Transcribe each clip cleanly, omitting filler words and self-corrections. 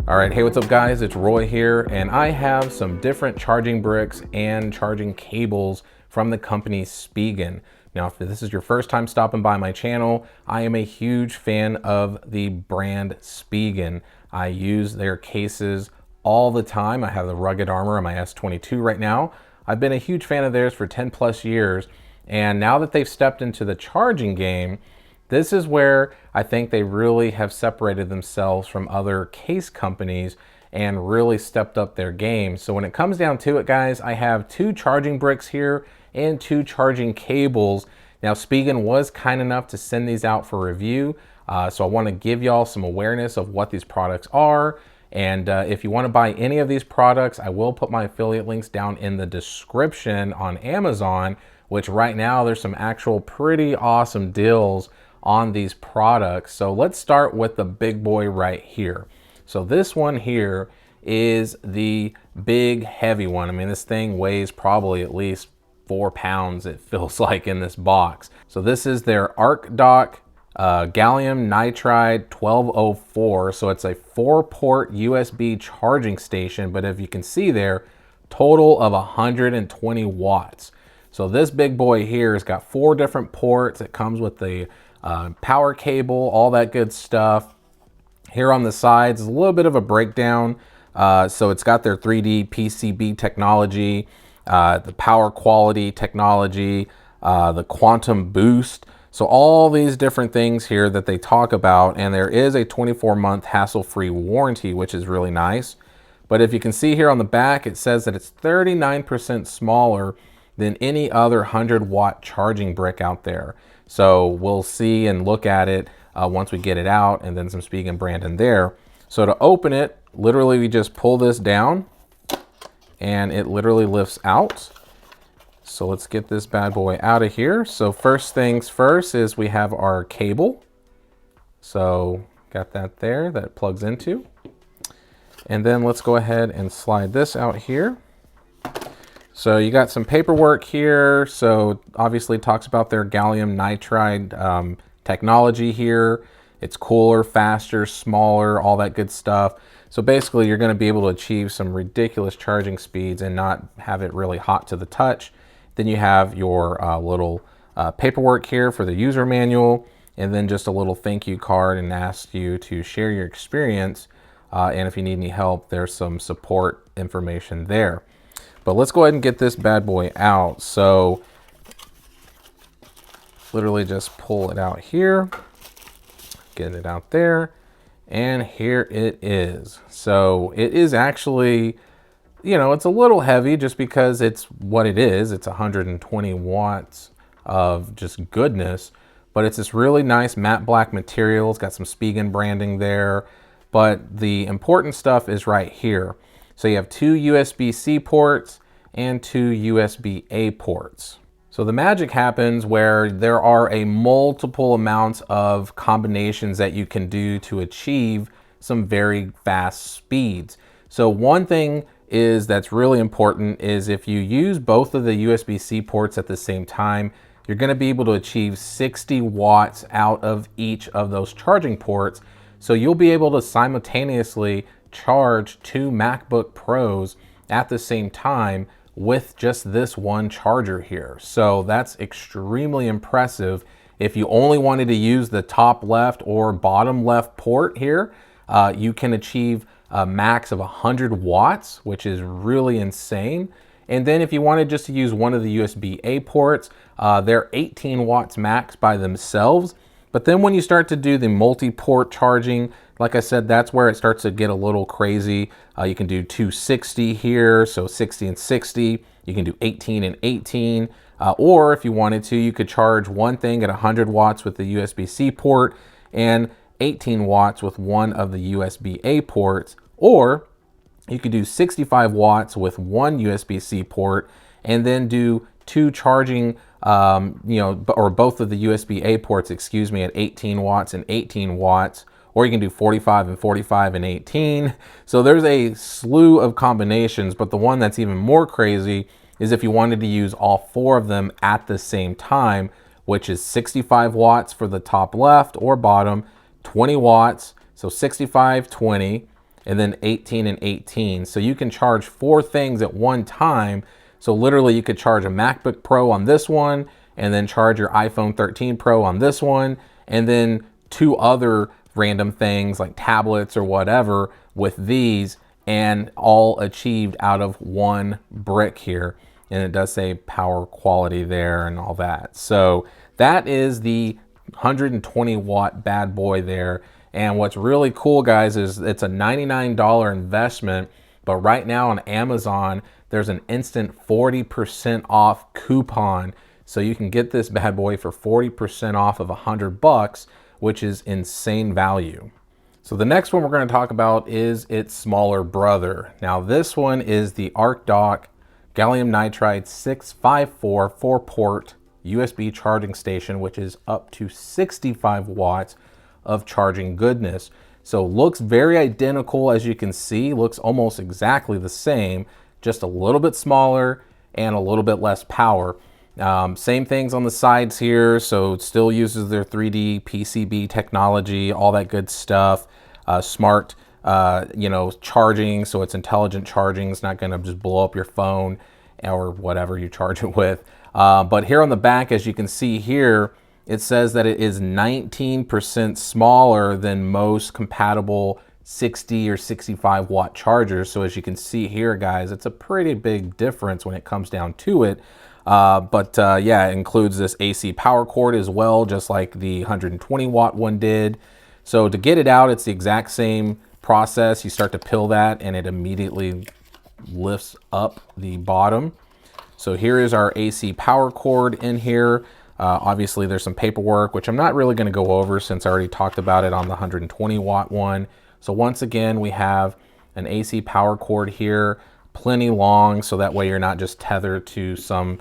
All right, hey, what's up guys? It's Roy here, and I have some different charging bricks and charging cables from the company Spigen. Now, if this is your first time stopping by my channel, I am a huge fan of the brand Spigen. I use their cases all the time. I have the rugged armor on my S22 right now. I've been a huge fan of theirs for 10 plus years, and now that they've stepped into the charging game, this is where I think they really have separated themselves from other case companies and really stepped up their game. So when it comes down to it, guys, I have two charging bricks here and two charging cables. Now, Spigen was kind enough to send these out for review. So I want to give y'all some awareness of what these products are. And if you want to buy any of these products, I will put my affiliate links down in the description on Amazon, which right now there's some actual pretty awesome deals on these products. So let's start with the big boy right here. So this one here is the big heavy one. I mean, this thing weighs probably at least 4 pounds, it feels like, in this box. So this is their ArcDock gallium nitride 1204. So it's a 4-port USB charging station, but if you can see there, total of 120 watts. So this big boy here has got 4 different ports. It comes with the power cable, all that good stuff. Here on the sides is a little bit of a breakdown. So it's got their 3D PCB technology, the power quality technology, the quantum boost. So all these different things here that they talk about, and there is a 24-month hassle-free warranty, which is really nice. But if you can see here on the back, it says that it's 39% smaller than any other 100-watt charging brick out there. So we'll see and look at it once we get it out, and then some Spigen brand in there. So to open it, literally we just pull this down and it literally lifts out. So let's get this bad boy out of here. So first things first is we have our cable. So got that there that it plugs into. And then let's go ahead and slide this out here. So you got some paperwork here. So obviously it talks about their gallium nitride technology here. It's cooler, faster, smaller, all that good stuff. So basically you're going to be able to achieve some ridiculous charging speeds and not have it really hot to the touch. Then you have your little paperwork here for the user manual, and then just a little thank you card and ask you to share your experience. And if you need any help, there's some support information there. But let's go ahead and get this bad boy out. So literally just pull it out here, get it out there, and here it is. So it is actually, you know, it's a little heavy just because it's what it is. It's 120 watts of just goodness, but it's this really nice matte black material. It's got some Spigen branding there, but the important stuff is right here. So you have 2 USB-C ports and 2 USB-A ports. So the magic happens where there are a multiple amounts of combinations that you can do to achieve some very fast speeds. So one thing is that's really important is if you use both of the USB-C ports at the same time, you're going to be able to achieve 60 watts out of each of those charging ports. So you'll be able to simultaneously charge 2 MacBook Pros at the same time with just this one charger here. So that's extremely impressive. If you only wanted to use the top left or bottom left port here, you can achieve a max of 100 watts, which is really insane. And then if you wanted just to use one of the USB-A ports, they're 18 watts max by themselves. But then when you start to do the multi-port charging, like I said, that's where it starts to get a little crazy. You can do 260 here, so 60 and 60. You can do 18 and 18. Or if you wanted to, you could charge one thing at 100 watts with the USB-C port and 18 watts with one of the USB-A ports. Or you could do 65 watts with one USB-C port and then do 2 charging, or both of the USB-A ports, excuse me, at 18 watts and 18 watts. Or you can do 45 and 45 and 18. So there's a slew of combinations, but the one that's even more crazy is if you wanted to use all 4 of them at the same time, which is 65 watts for the top left or bottom, 20 watts, so 65, 20, and then 18 and 18. So you can charge 4 things at one time. So literally you could charge a MacBook Pro on this one, and then charge your iPhone 13 Pro on this one, and then 2 other random things like tablets or whatever with these, and all achieved out of one brick here. And it does say power quality there and all that. So that is the 120 watt bad boy there. And what's really cool, guys, is it's a $99 investment, but right now on Amazon, there's an instant 40% off coupon. So you can get this bad boy for 40% off of $100, which is insane value. So the next one we're going to talk about is its smaller brother. Now this one is the ArcDock gallium nitride 654 4-port USB charging station, which is up to 65 watts of charging goodness. So looks very identical, as you can see, looks almost exactly the same, just a little bit smaller and a little bit less power. Same things on the sides here, so it still uses their 3D PCB technology, all that good stuff. Smart, charging, so it's intelligent charging. It's not gonna just blow up your phone or whatever you charge it with. But here on the back, as you can see here, it says that it is 19% smaller than most compatible 60 or 65 watt chargers. So as you can see here, guys, it's a pretty big difference when it comes down to it. Yeah, it includes this AC power cord as well, just like the 120 watt one did. So to get it out, it's the exact same process. You start to peel that and it immediately lifts up the bottom. So here is our AC power cord in here. Obviously there's some paperwork, which I'm not really going to go over since I already talked about it on the 120 watt one. So once again, we have an AC power cord here, plenty long, so that way you're not just tethered to some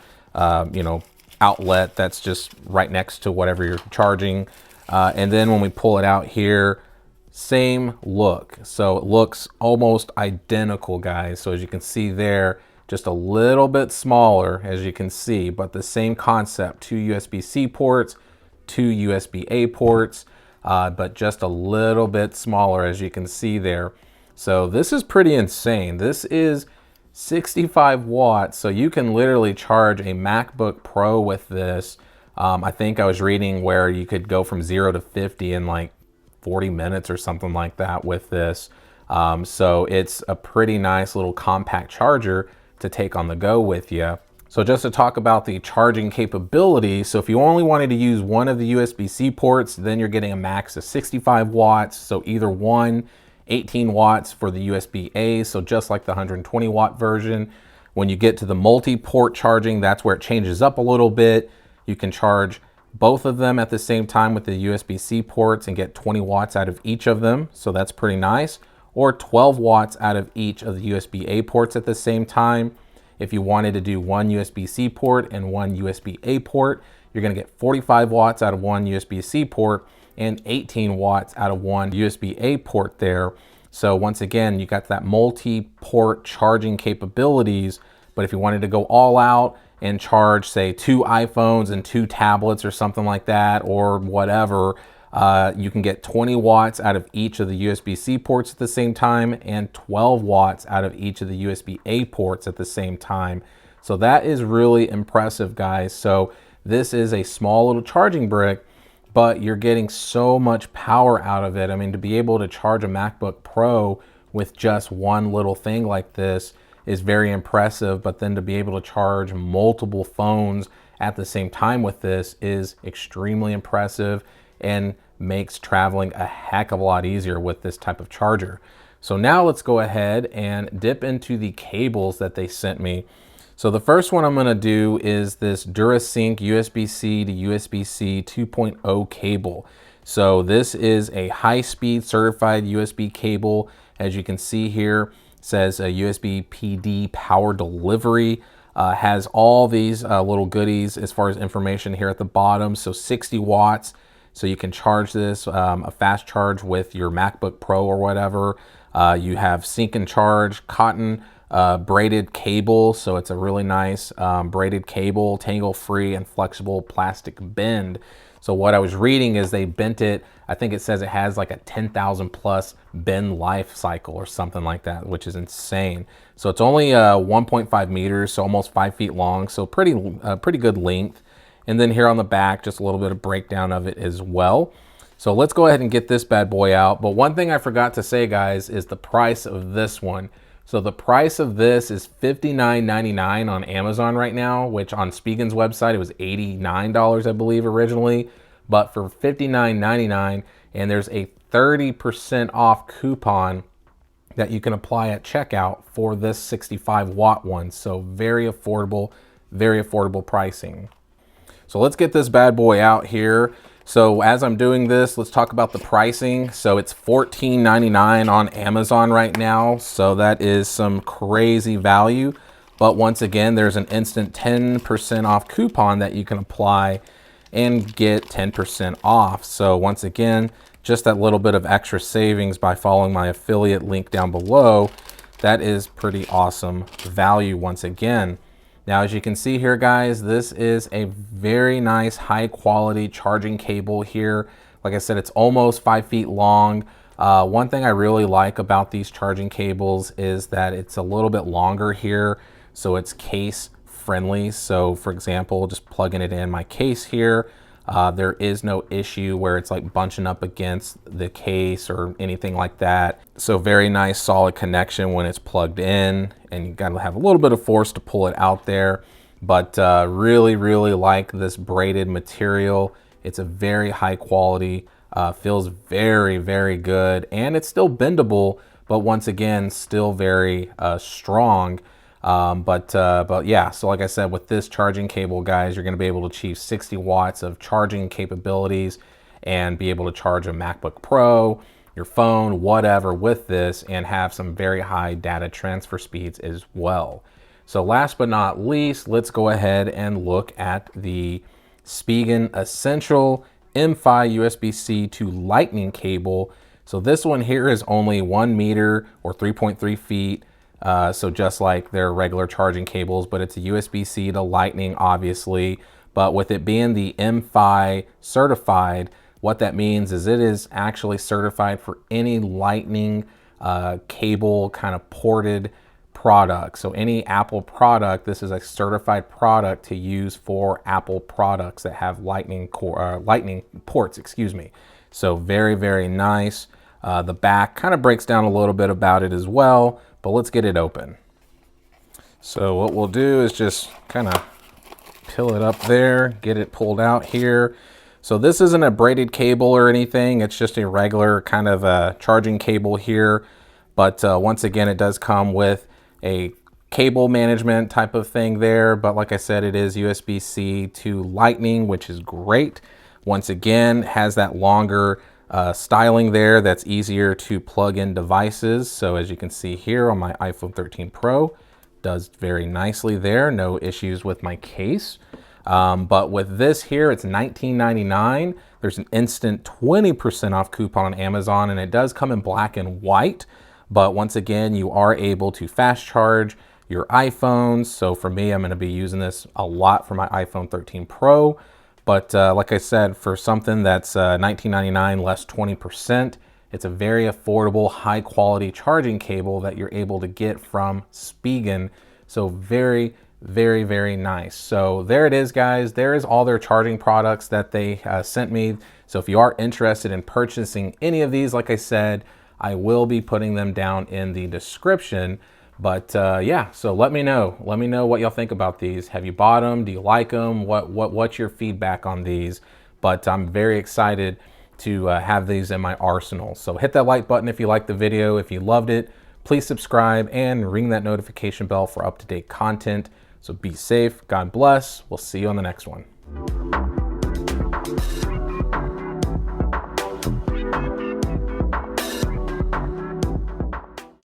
outlet that's just right next to whatever you're charging. And then when we pull it out here, same look. So it looks almost identical, guys. So as you can see there, just a little bit smaller, as you can see, but the same concept, 2 USB-C ports, 2 USB-A ports, but just a little bit smaller, as you can see there. So this is pretty insane. This is 65 watts, so you can literally charge a MacBook Pro with this. I think I was reading where you could go from 0 to 50 in like 40 minutes or something like that with this. So it's a pretty nice little compact charger to take on the go with you. So just to talk about the charging capability, so if you only wanted to use one of the USB-C ports, then you're getting a max of 65 watts. So either one, 18 watts for the USB-A, so just like the 120 watt version. When you get to the multi-port charging, that's where it changes up a little bit. You can charge both of them at the same time with the USB-C ports and get 20 watts out of each of them. So that's pretty nice. Or 12 watts out of each of the USB-A ports at the same time. If you wanted to do one USB-C port and one USB-A port, you're gonna get 45 watts out of one USB-C port and 18 watts out of one USB-A port there. So once again, you got that multi-port charging capabilities, but if you wanted to go all out and charge, say, 2 iPhones and 2 tablets or something like that, or whatever, you can get 20 watts out of each of the USB-C ports at the same time and 12 watts out of each of the USB-A ports at the same time. So that is really impressive, guys. So this is a small little charging brick, but you're getting so much power out of it. I mean, to be able to charge a MacBook Pro with just one little thing like this is very impressive, but then to be able to charge multiple phones at the same time with this is extremely impressive and makes traveling a heck of a lot easier with this type of charger. So now let's go ahead and dip into the cables that they sent me. So the first one I'm gonna do is this DuraSync USB-C to USB-C 2.0 cable. So this is a high-speed certified USB cable. As you can see here, it says a USB PD power delivery. Has all these little goodies as far as information here at the bottom. So 60 watts. So you can charge this, a fast charge with your MacBook Pro or whatever. You have sync and charge, cotton braided cable. So it's a really nice braided cable, tangle free and flexible plastic bend. So what I was reading is they bent it, I think it says it has like a 10,000 plus bend life cycle or something like that, which is insane. So it's only 1.5 meters, so almost 5 feet long, so pretty good length. And then here on the back, just a little bit of breakdown of it as well. So let's go ahead and get this bad boy out. But one thing I forgot to say, guys, is the price of this one. So the price of this is $59.99 on Amazon right now, which on Spigen's website, it was $89, I believe, originally. But for $59.99, and there's a 30% off coupon that you can apply at checkout for this 65 watt one. So very affordable pricing. So let's get this bad boy out here. So as I'm doing this, let's talk about the pricing. So it's $14.99 on Amazon right now. So that is some crazy value. But once again, there's an instant 10% off coupon that you can apply and get 10% off. So once again, just that little bit of extra savings by following my affiliate link down below. That is pretty awesome value once again. Now, as you can see here, guys, this is a very nice high quality charging cable here. Like I said, it's almost 5 feet long. One thing I really like about these charging cables is that it's a little bit longer here, so it's case friendly. So for example, just plugging it in my case here, there is no issue where it's like bunching up against the case or anything like that. So very nice solid connection when it's plugged in, and you gotta have a little bit of force to pull it out there. But really like this braided material. It's a very high quality, feels very good, and it's still bendable, but once again, still very strong. But yeah, so like I said, with this charging cable, guys, you're going to be able to achieve 60 watts of charging capabilities and be able to charge a MacBook Pro, your phone, whatever with this, and have some very high data transfer speeds as well. So last but not least, let's go ahead and look at the Spigen Essential MFi USB-C to Lightning cable. So this one here is only 1 meter or 3.3 feet. So just like their regular charging cables, but it's a USB-C to Lightning, obviously. But with it being the MFi certified, what that means is it is actually certified for any Lightning cable kind of ported product. So any Apple product, this is a certified product to use for Apple products that have Lightning ports, excuse me. So very nice. The back kind of breaks down a little bit about it as well, but let's get it open. So what we'll do is just kind of peel it up there, get it pulled out here. So this isn't a braided cable or anything. It's just a regular kind of a charging cable here. But once again, it does come with a cable management type of thing there. But like I said, it is USB-C to Lightning, which is great. Once again, has that longer styling there that's easier to plug in devices. So as you can see here on my iPhone 13 Pro, does very nicely there. No issues with my case. But with this here, it's $19.99. There's an instant 20% off coupon on Amazon, and it does come in black and white. But once again, you are able to fast charge your iPhones. So for me, I'm going to be using this a lot for my iPhone 13 Pro. But like I said, for something that's $19.99 less 20%, it's a very affordable, high quality charging cable that you're able to get from Spigen. So very nice. So there it is, guys. There is all their charging products that they sent me. So if you are interested in purchasing any of these, like I said, I will be putting them down in the description. But yeah, so let me know what y'all think about these. Have you bought them? Do you like them? What's your feedback on these? But I'm very excited to have these in my arsenal. So hit that like button if you liked the video. If you loved it, please subscribe and ring that notification bell for up-to-date content. So be safe, God bless. We'll see you on the next one.